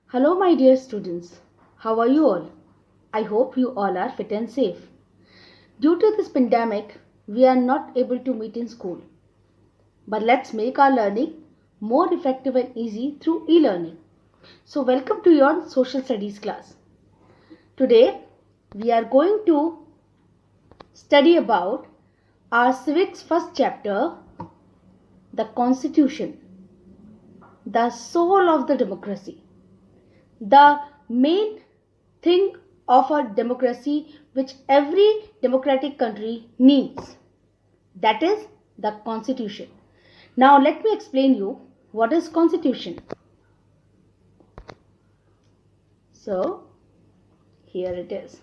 Hello, my dear students. How are you all? I hope you all are fit and safe. Due to this pandemic, we are not able to meet in school. But let's make our learning more effective and easy through e-learning. So, welcome to your social studies class. Today, we are going to study about our civics first chapter, the Constitution, the soul of the democracy. The main thing of a democracy which every democratic country needs, that is the constitution. Now let me explain you what is constitution. So here it is.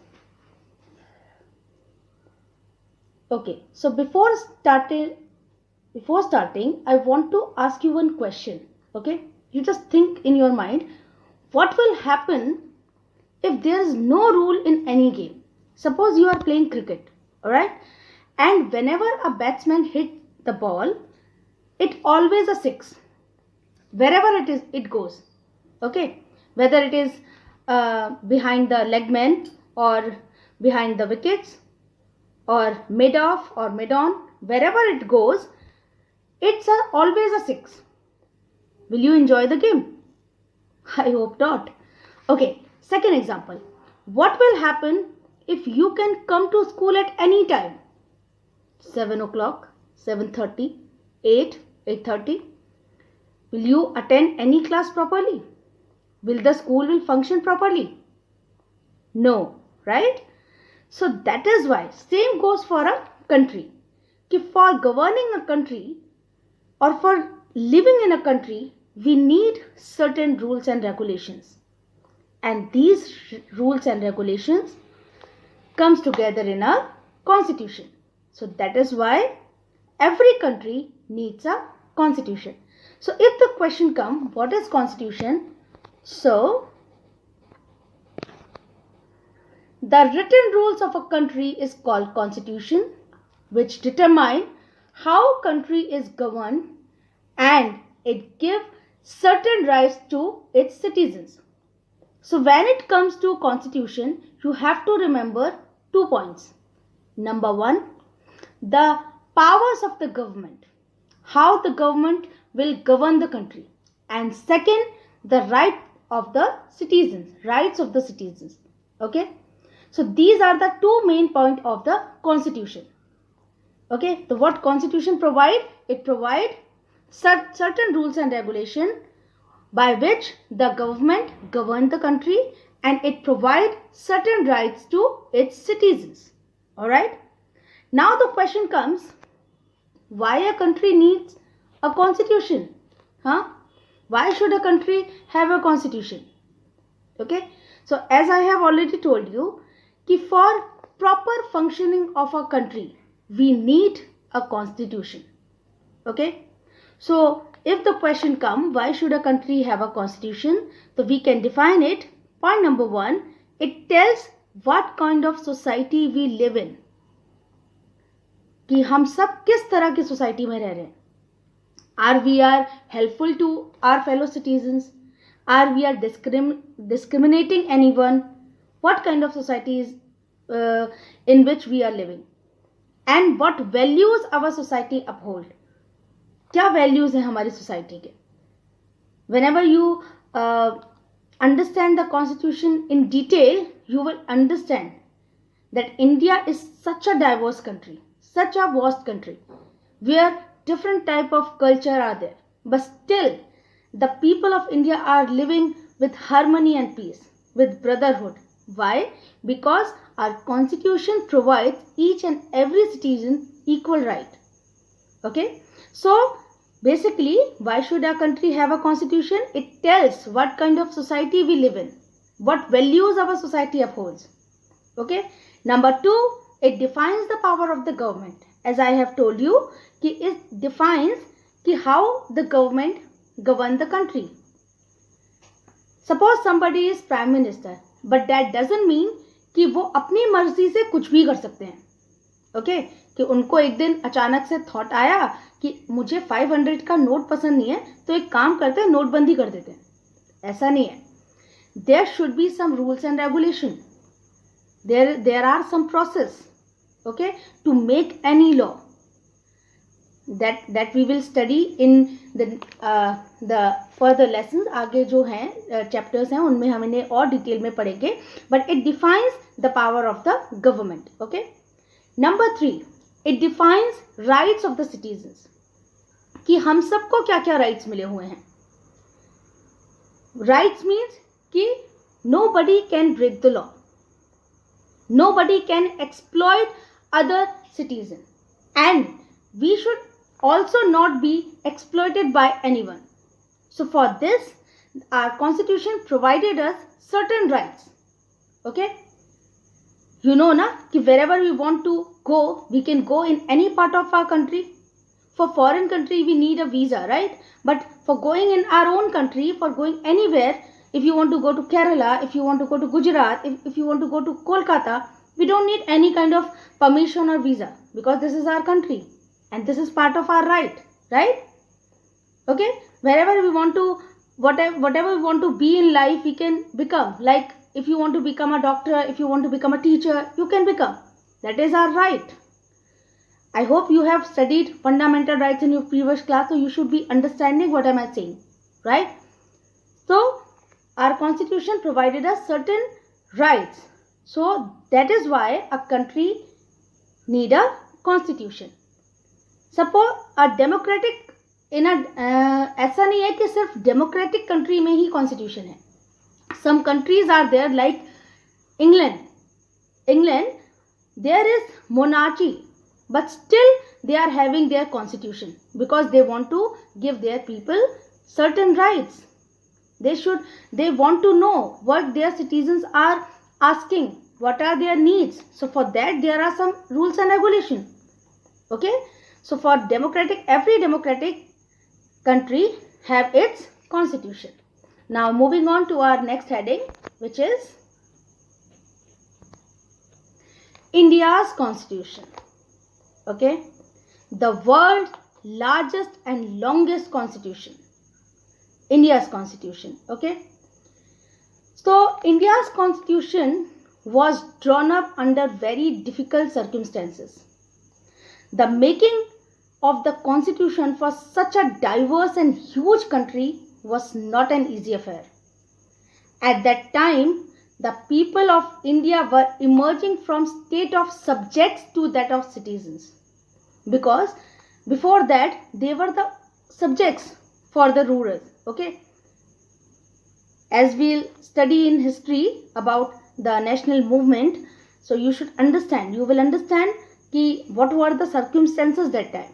Okay, so before starting I want to ask you one question. Okay, you just think in your mind, what will happen if there is no rule in any game? Suppose you are playing cricket, alright, and whenever a batsman hits the ball, it always a six. Wherever it is, it goes. Okay, whether it is behind the legman or behind the wickets or mid off or mid on, wherever it goes, it's always a six. Will you enjoy the game? I hope not. Okay, second example. What will happen if you can come to school at any time? 7 o'clock, 7:30, 8, 8:30. Will you attend any class properly? Will the school will function properly? No, right? So that is why same goes for a country. For governing a country or for living in a country, we need certain rules and regulations. And these rules and regulations comes together in a constitution. So that is why every country needs a constitution. So if the question comes, what is constitution? So the written rules of a country is called constitution, which determine how country is governed, and it gives certain rights to its citizens. So when it comes to constitution, you have to remember 2 points. Number 1, the powers of the government, how the government will govern the country, and second, the rights of the citizens. Okay, so these are the 2 main points of the constitution. Okay, so what constitution provide? It provide certain rules and regulation by which the government govern the country, and it provide certain rights to its citizens. Alright. Now the question comes, why a country needs a constitution? Why should a country have a constitution? Okay. So as I have already told you, for proper functioning of a country, we need a constitution. Okay. So if the question comes, why should a country have a constitution? So we can define it. Point number 1, it tells what kind of society we live in. कि हम सब किस तरह की society में रह रहे हैं. Are we are helpful to our fellow citizens? Are we are discriminating anyone? What kind of society is in which we are living? And what values our society uphold? क्या वैल्यूज हैं हमारी society के? Whenever you understand the constitution in detail, you will understand that India is such a diverse country, such a vast country, where different type of culture are there, but still the people of India are living with harmony and peace, with brotherhood. Why? Because our constitution provides each and every citizen equal right. Okay, so basically, why should our country have a constitution? It tells what kind of society we live in, what values our society upholds. Okay. Number 2, it defines the power of the government. As I have told you, it defines how the government govern the country. Suppose somebody is prime minister, but that doesn't mean कि वो अपनी मर्जी से कुछ भी कर सकते हैं. ओके, कि उनको एक दिन अचानक से थॉट आया कि मुझे 500 का नोट पसंद नहीं है, तो एक काम करते हैं, नोटबंदी कर देते हैं. ऐसा नहीं है. there should be some rules and regulation. There are some process, okay, to make any law. That we will study in the further lessons. आगे जो हैं chapters हैं उनमें हम इन्हें और डिटेल में पढ़ेंगे. But it defines the power of the government. Okay. Number 3, it defines rights of the citizens. कि हम सबको क्या क्या rights मिले हुए हैं. Rights means कि nobody can break the law. Nobody can exploit other citizen, and we should also not be exploited by anyone. So for this, our constitution provided us certain rights. Okay, you know na कि wherever we want to go, we can go in any part of our country. For foreign country we need a visa, right? But for going in our own country, for going anywhere, if you want to go to Kerala, if you want to go to Gujarat, if you want to go to Kolkata, we don't need any kind of permission or visa, because this is our country and this is part of our right? Okay, wherever we want to, whatever we want to be in life, we can become. Like if you want to become a doctor, if you want to become a teacher, you can become. That is our right. I hope you have studied fundamental rights in your previous class, so you should be understanding what am I saying, right? So our constitution provided us certain rights. So that is why a country need a constitution. Suppose a democratic in a ऐसा नहीं है कि सिर्फ democratic country में ही constitution है. Some countries are there like England. There is monarchy, but still they are having their constitution because they want to give their people certain rights. They want to know what their citizens are asking, what are their needs. So for that there are some rules and regulations. Okay, so for every democratic country have its constitution. Now moving on to our next heading, which is India's constitution. Okay, the world's largest and longest constitution, India's constitution. Okay, so India's constitution was drawn up under very difficult circumstances. The making of the constitution for such a diverse and huge country was not an easy affair. At that time, the people of India were emerging from state of subjects to that of citizens, because before that they were the subjects for the rulers. Okay, as we'll study in history about the national movement, so you will understand ki what were the circumstances that time.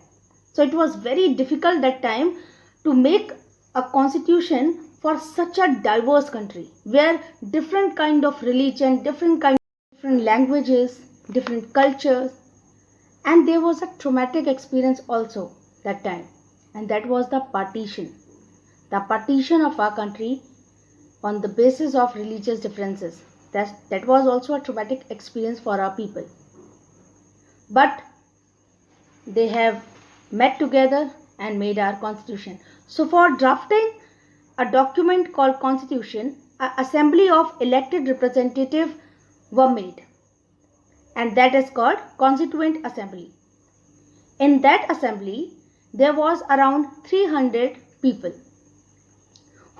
So it was very difficult that time to make a constitution for such a diverse country where different kind of religion, different languages, different cultures, and there was a traumatic experience also that time, and that was the partition of our country on the basis of religious differences. That was also a traumatic experience for our people, but they have met together and made our constitution. So for drafting a document called constitution, an assembly of elected representatives were made, and that is called constituent assembly. In that assembly there was around 300 people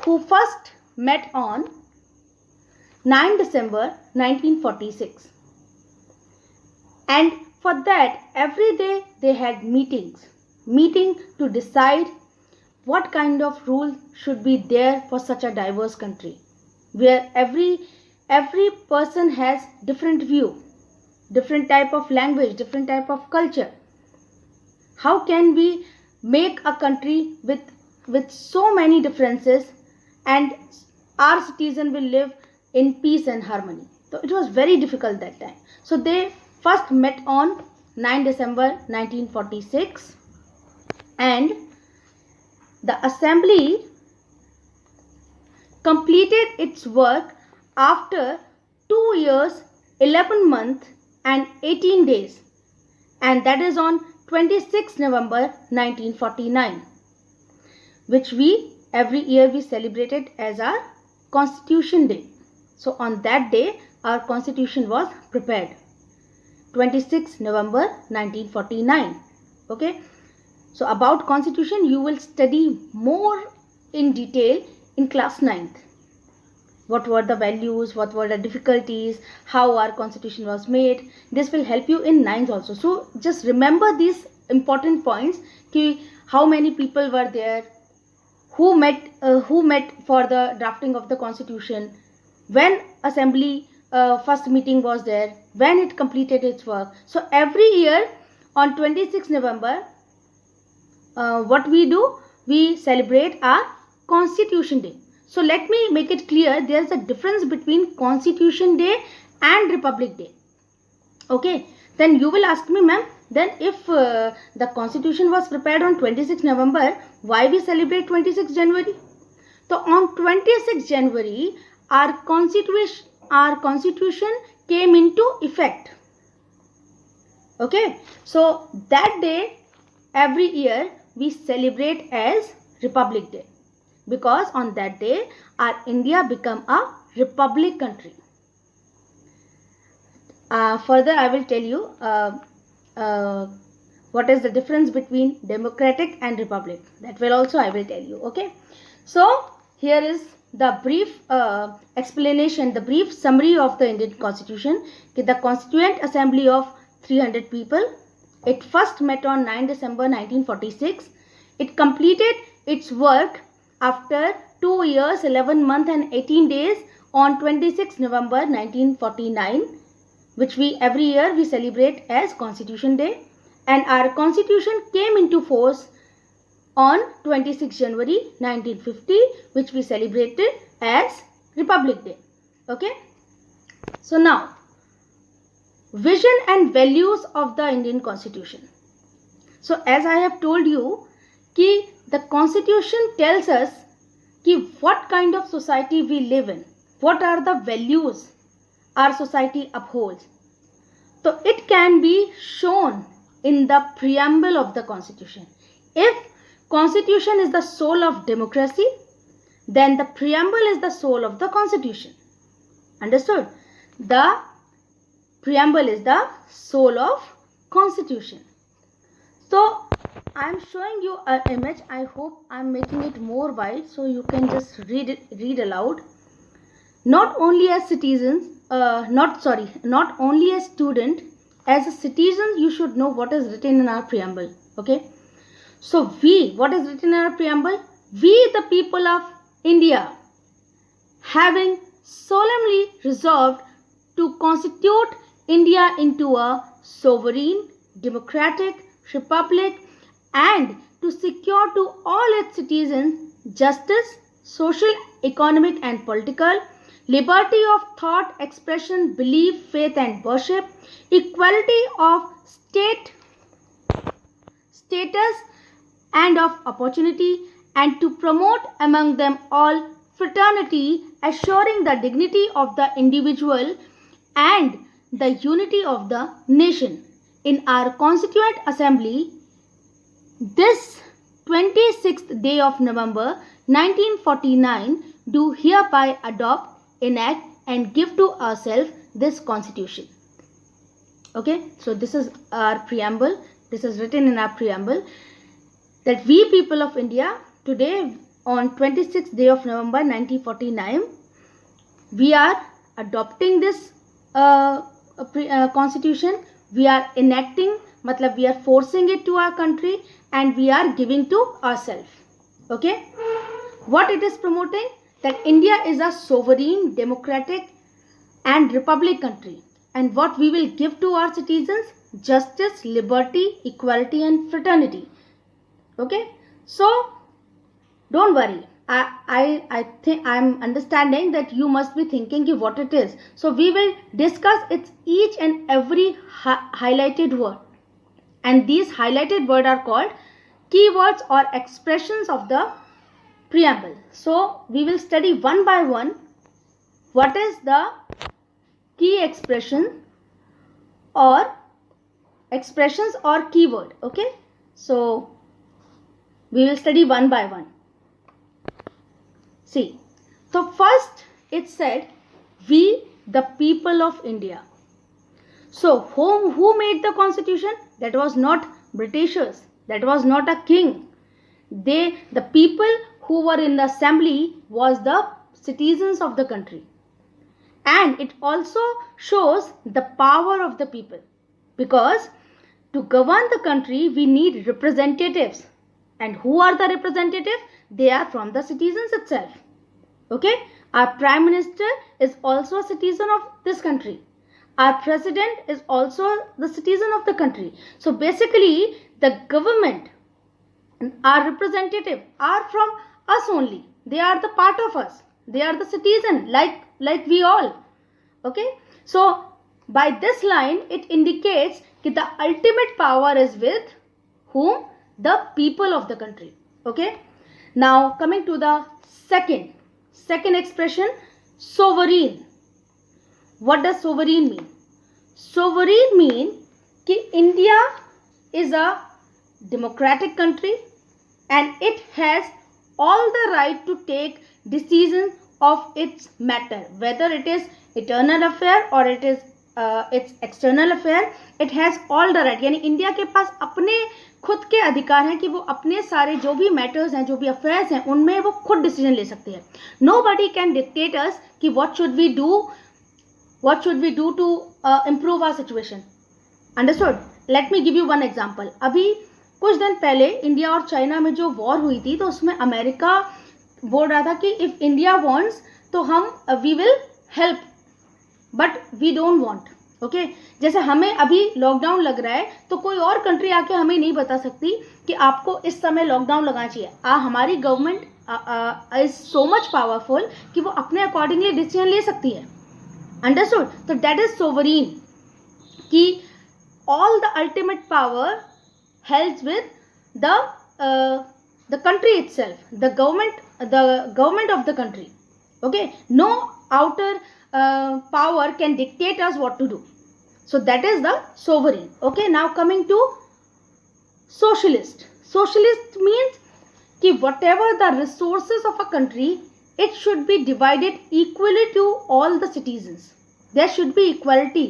who first met on 9 December 1946, and for that every day they had meeting to decide what kind of rule should be there for such a diverse country where every person has different view, different type of language, different type of culture. How can we make a country with so many differences and our citizen will live in peace and harmony? So it was very difficult that time. So they first met on 9 December 1946, and the assembly completed its work after 2 years, 11 months and 18 days, and that is on 26 November 1949, which every year we celebrated as our Constitution Day. So on that day our constitution was prepared, 26 November 1949. Okay, so about constitution you will study more in detail in class 9th. What were the values, what were the difficulties, how our constitution was made. This will help you in 9th also. So just remember these important points, ki how many people were there, who met for the drafting of the constitution, when assembly first meeting was there, when it completed its work. So every year on 26 November what we do, we celebrate our Constitution Day. So let me make it clear, there is a difference between Constitution Day and Republic Day. Okay, then you will ask me, ma'am, then if the constitution was prepared on 26 November, why we celebrate 26 January? So on 26 January our constitution came into effect. Okay, so that day every year we celebrate as Republic Day, because on that day our India become a republic country. Further I will tell you what is the difference between democratic and republic. That will also I will tell you. Okay, so here is the brief explanation, the brief summary of the Indian Constitution. The Constituent Assembly of 300 people, it first met on 9 December 1946. It completed its work after 2 years, 11 months and 18 days on 26 November 1949, which we every year we celebrate as Constitution Day. And our constitution came into force on 26 January 1950, which we celebrated as Republic Day. Okay, so now vision and values of the Indian Constitution. So as I have told you, ki the Constitution tells us ki what kind of society we live in, what are the values our society upholds. So it can be shown in the preamble of the Constitution. If Constitution is the soul of democracy, then the preamble is the soul of the Constitution. Understood? The preamble is the soul of Constitution. So I am showing you an image. I hope I am making it more wide so you can just read aloud. Not only as citizens, not only as student, as a citizen you should know what is written in our preamble. Okay, so what is written in our preamble? We the people of India, having solemnly resolved to constitute India into a sovereign, democratic republic, and to secure to all its citizens justice, social, economic and political, liberty of thought, expression, belief, faith and worship, equality of status and of opportunity, and to promote among them all fraternity, assuring the dignity of the individual and the unity of the nation. In our Constituent Assembly, this 26th day of November 1949, do hereby adopt, enact and give to ourselves this Constitution. Okay, so this is our preamble. This is written in our preamble that we people of India today on 26th day of November 1949, we are adopting this Constitution. We are enacting, matlab we are forcing it to our country and we are giving to ourselves. Okay, what it is promoting? That India is a sovereign, democratic and republic country, and what we will give to our citizens: justice, liberty, equality and fraternity. Okay, so don't worry. I think I'm understanding that you must be thinking what it is. So we will discuss its each and every highlighted word, and these highlighted words are called keywords or expressions of the preamble. So we will study one by one what is the key expression or expressions or keyword. Okay, so we will study one by one. See, So first it said, we the people of India. So who made the constitution? That was not Britishers. That was not a king. The people who were in the assembly was the citizens of the country. And it also shows the power of the people, because to govern the country we need representatives. And who are the representatives? They are from the citizens itself. Okay, our prime minister is also a citizen of this country. Our president is also the citizen of the country. So basically the government, our representative are from us only. They are the part of us. They are the citizen like we all. Okay, so by this line it indicates that the ultimate power is with whom? The people of the country. Okay, now coming to the second expression, sovereign. What does sovereign mean? Sovereign mean कि India is a democratic country and it has all the right to take decisions of its matter, whether it is internal affair or it is its external affair. It has all the right. यानी India के पास अपने खुद के अधिकार हैं कि वो अपने सारे जो भी मैटर्स हैं, जो भी अफेयर्स हैं, उनमें वो खुद डिसीजन ले सकती है. Nobody can dictate us कि what should we do to improve our situation. Understood? Let me give you one example. अभी कुछ दिन पहले इंडिया और चाइना में जो वॉर हुई थी, तो उसमें अमेरिका बोल रहा था कि इफ इंडिया वांट्स तो हम we will help, but we don't want. Okay, जैसे हमें अभी लॉकडाउन लग रहा है तो कोई और कंट्री आके हमें नहीं बता सकती कि आपको इस समय लॉकडाउन लगाना चाहिए. हमारी government is so much powerful कि वो अपने अकॉर्डिंगली डिसीजन ले सकती है. अंडरस्टूड? तो दैट इज सोवरीन, कि all the ultimate power holds with the country itself, the government of the country. Okay, no outer power can dictate us what to do. So that is the sovereign. Okay, now coming to socialist. Socialist means कि whatever the resources of a country, it should be divided equally to all the citizens. There should be equality.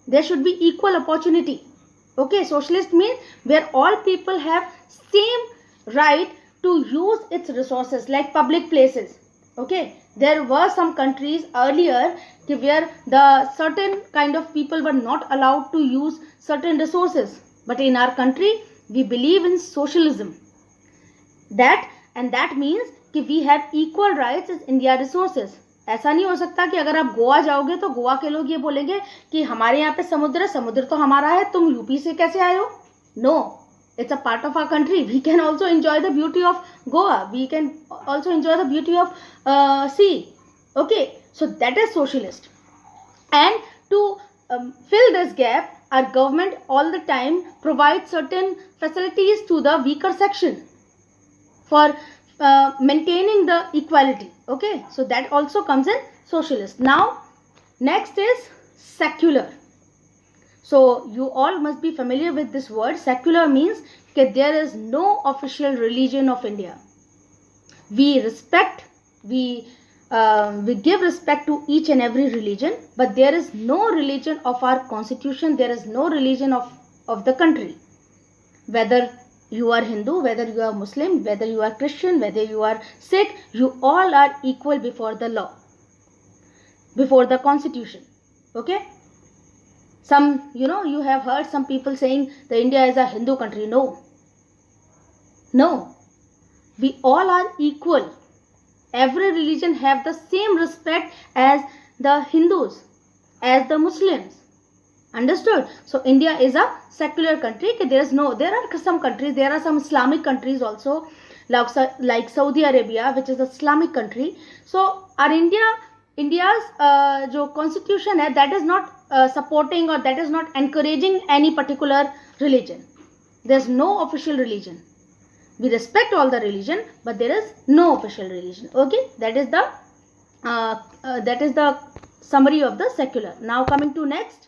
There should be equal opportunity. Okay, socialist means where all people have same right to use its resources, like public places. Okay, there were some countries earlier where the certain kind of people were not allowed to use certain resources, but in our country we believe in socialism. That means कि we have equal rights as India resources. ऐसा नहीं हो सकता कि अगर आप गोवा जाओगे तो गोवा के लोग ये बोलेंगे कि हमारे यहाँ पे समुद्र तो हमारा है, तुम यूपी से कैसे आए हो. No, it's a part of our country. We can also enjoy the beauty of Goa. We can also enjoy the beauty of sea. Okay, so that is socialist. And to fill this gap, our government all the time provides certain facilities to the weaker section for maintaining the equality. Okay, so that also comes in socialist. Now next is secular. So you all must be familiar with this word. Secular means that there is no official religion of India. We give respect to each and every religion, but there is no religion of our constitution. There is no religion of the country. Whether you are Hindu, whether you are Muslim, whether you are Christian, whether you are Sikh, you all are equal before the law, before the constitution. Okay. Some, you have heard some people saying that India is a Hindu country. No. We all are equal. Every religion have the same respect as the Hindus, as the Muslims. Understood? So India is a secular country. There are some countries, there are some Islamic countries also, like Saudi Arabia, which is an Islamic country. So our India's जो constitution है, that is not supporting or that is not encouraging any particular religion. There is no official religion. We respect all the religion, but there is no official religion. Okay, that is the summary of the secular. Now coming to next.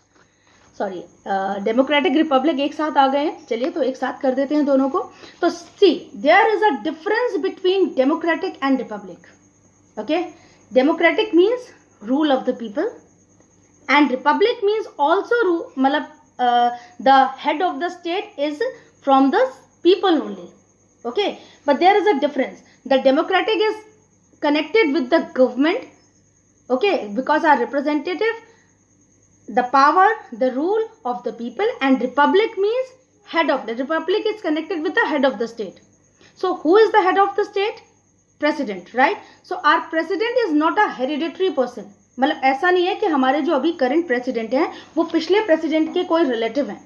Democratic Republic एक साथ आ गए हैं. चलिए तो एक साथ कर देते हैं दोनों को. तो see, there is a difference between democratic and republic. Okay, Democratic means rule of the people, and republic means also the head of the state is from the people only. Okay, but there is a difference. The democratic is connected with the government, okay, because our representative, the power, the rule of the people, and republic means head of the republic is connected with the head of the state. So who is the head of the state? President, right? So our president is not a hereditary person. मतलब ऐसा नहीं है कि हमारे जो अभी current president हैं वो पिछले प्रेसिडेंट के कोई रिलेटिव हैं,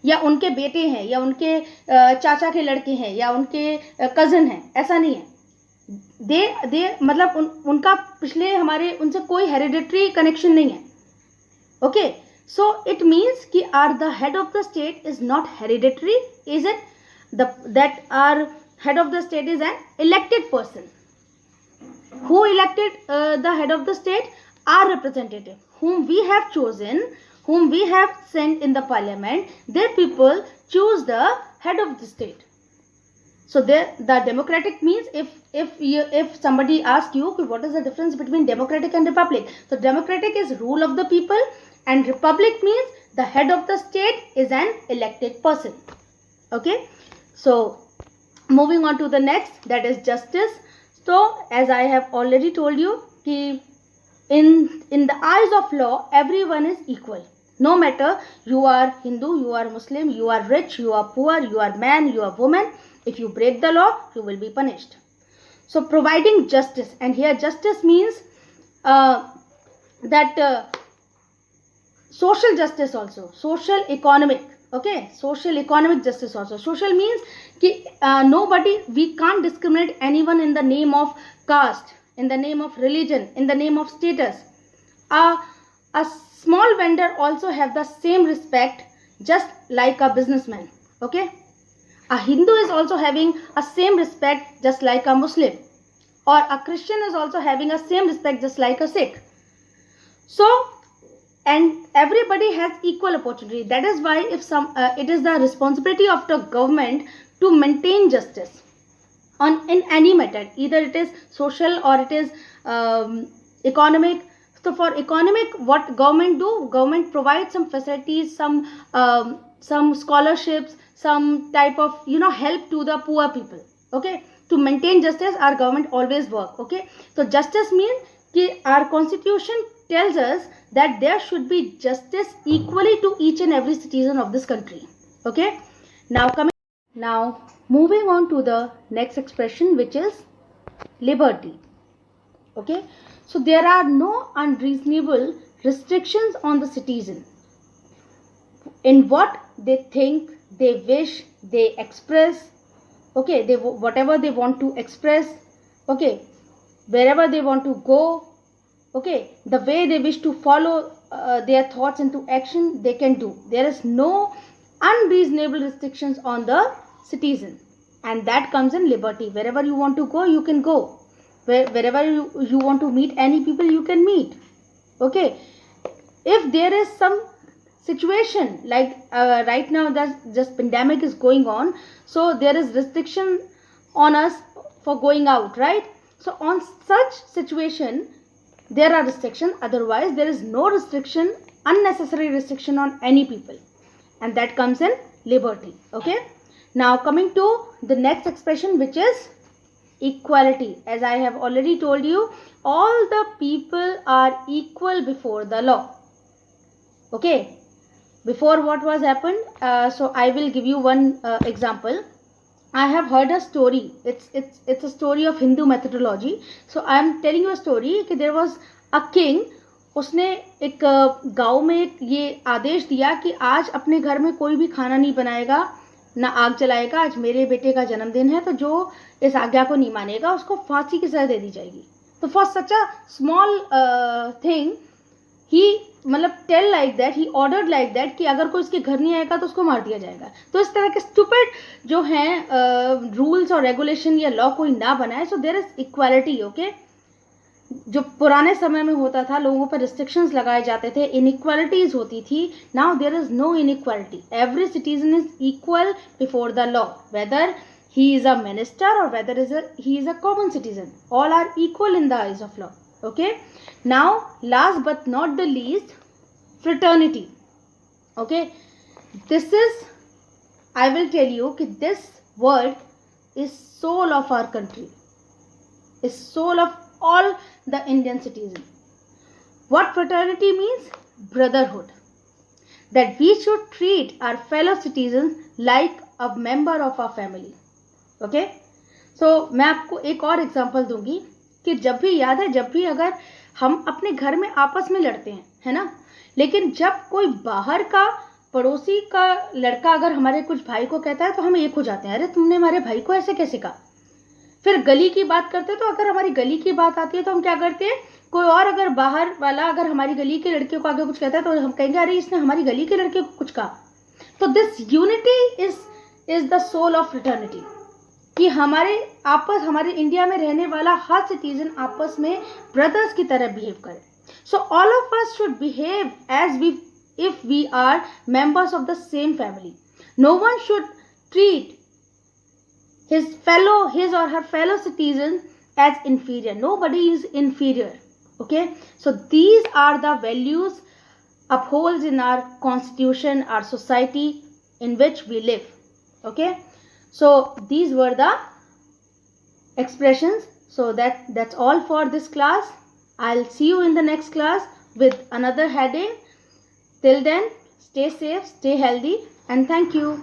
या उनके बेटे हैं, या उनके चाचा के लड़के हैं, या उनके कजन हैं, ऐसा नहीं है. दे मतलब उनका पिछले हमारे उनसे कोई हेरिडिटरी कनेक्शन नहीं है. ओके, सो इट मीन्स कि our the head of the state is not hereditary. Is it that our head of the state is an elected person? Who elected the head of the state? Our representative, whom we have chosen, whom we have sent in the parliament. Their people choose the head of the state. So the democratic means, if somebody asks you what is the difference between democratic and republic, so democratic is rule of the people, and republic means the head of the state is an elected person. Okay, so moving on to the next, that is justice. So as I have already told you, in the eyes of law everyone is equal. No matter you are Hindu, you are Muslim, you are rich, you are poor, you are man, you are woman, if you break the law you will be punished. So providing justice, and here justice means that social justice also, social economic. Okay, social economic justice also. Social means कि nobody, we can't discriminate anyone in the name of caste, in the name of religion, in the name of status. A small vendor also have the same respect just like a businessman. Okay, a Hindu is also having a same respect just like a Muslim, or a Christian is also having a same respect just like a Sikh. So and everybody has equal opportunity. That is why it is the responsibility of the government to maintain justice in any matter, either it is social or it is economic. So for economic, what government do? Government provides some facilities, some scholarships, some type of help to the poor people. Okay, to maintain justice our government always work. Okay, so justice means कि our constitution tells us that there should be justice equally to each and every citizen of this country. Okay, now moving on to the next expression, which is liberty. Okay, so there are no unreasonable restrictions on the citizen in what they think, they wish, they express. Okay, they whatever they want to express. Okay, wherever they want to go. Okay, the way they wish to follow their thoughts into action, they can do. There is no unreasonable restrictions on the citizen, and that comes in liberty. Wherever you want to go, you can go. Wherever you want to meet any people, you can meet. Okay, if there is some situation like right now that just pandemic is going on, so there is restriction on us for going out, right? So on such situation there are restrictions. Otherwise there is no restriction, unnecessary restriction on any people, and that comes in liberty. Okay, now coming to the next expression, which is equality. As I have already told you, all the people are equal before the law. Okay, before what was happened, so I will give you one example. I have heard a story. It's a story of Hindu methodology. So I am telling you a story कि there was a king. उसने एक गांव में एक ये आदेश दिया कि आज अपने घर में कोई भी खाना नहीं बनाएगा, ना आग जलाएगा. आज मेरे बेटे का जन्मदिन है, तो जो इस आज्ञा को नहीं मानेगा उसको फांसी की सजा दे दी जाएगी. तो for such a small thing he मतलब tell like that, he ordered like that कि अगर कोई इसके घर नहीं आएगा तो उसको मार दिया जाएगा. तो इस तरह के स्टूपिड जो हैं रूल्स और रेगुलेशन या लॉ कोई ना बनाए. So there is equality. Okay, जो पुराने समय में होता था, लोगों पर रिस्ट्रिक्शंस लगाए जाते थे, इनइक्वालिटीज होती थी. Now there is no inequality. Every citizen is equal before the law, whether he is a minister or whether he is a common citizen. All are equal in the eyes of law. Okay. Now, last but not the least, fraternity. Okay. This is, I will tell you that this word is soul of our country, is soul of all the Indian citizens. What fraternity means? Brotherhood. That we should treat our fellow citizens like a member of our family. Okay so मैं आपको एक और example दूंगी कि जब भी याद है, जब भी अगर हम अपने घर में आपस में लड़ते हैं, है ना, लेकिन जब कोई बाहर का पड़ोसी का लड़का अगर हमारे कुछ भाई को कहता है तो हम एक हो जाते हैं, अरे तुमने हमारे भाई को ऐसे कैसे कहा। फिर गली की बात करते हैं तो अगर हमारी गली की बात आती है तो हम क्या करते हैं, कोई और अगर बाहर वाला अगर हमारी गली के लड़के को आगे कुछ कहता है तो हम कहेंगे अरे इसने हमारी गली के लड़के को कुछ कहा। तो this unity is the soul of fraternity, कि हमारे आपस, हमारे इंडिया में रहने वाला हर सिटीजन आपस में ब्रदर्स की तरह बिहेव करे. So all of us should behave as we if we are members of the same family. No one should treat his or her fellow citizen as inferior. Nobody is inferior. Okay, so these are the values upholds in our constitution, our society in which we live. Okay, so these were the expressions. So that's all for this class. I'll see you in the next class with another heading. Till then, stay safe, stay healthy, and thank you.